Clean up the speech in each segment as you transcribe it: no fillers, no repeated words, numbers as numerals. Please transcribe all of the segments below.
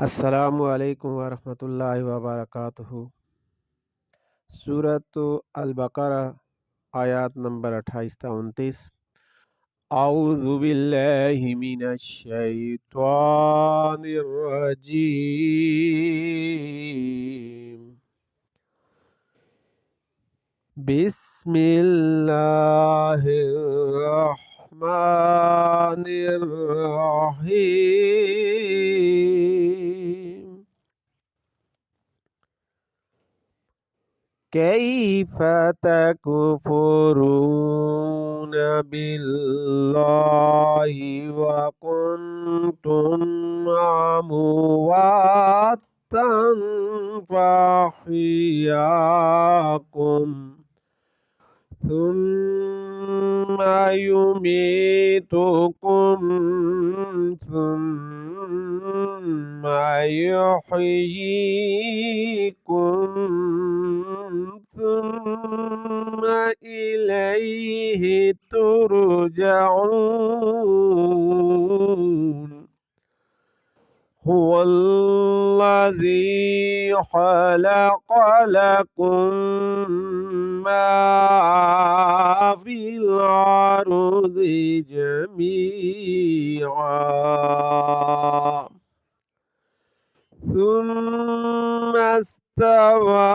আসসালামু আলাইকুম ওয়া রাহমাতুল্লাহি ওয়া বারাকাতুহু। सूरत अल बकरा आयत नंबर 28 से 29। औज़ु बिल्लाहि मिनश शैतानिर रजीम। बिस्मिल्लाहिर रहमानिर रहीम। كيف تكفرون بالله وكنتم أمواتا فأحياكم ثم يميتكم ثم يحييكم ثم إليه ترجعون. هو الذي خلق لكم ما في الأرض جميعا ثم استوى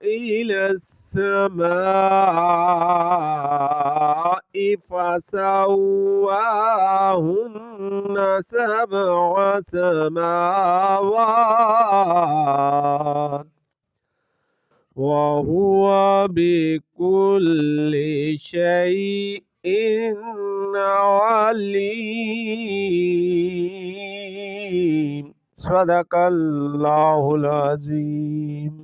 إلى السماء فسواهن سبع سماوات وهو بكل شيء عليم. صدق الله العظيم.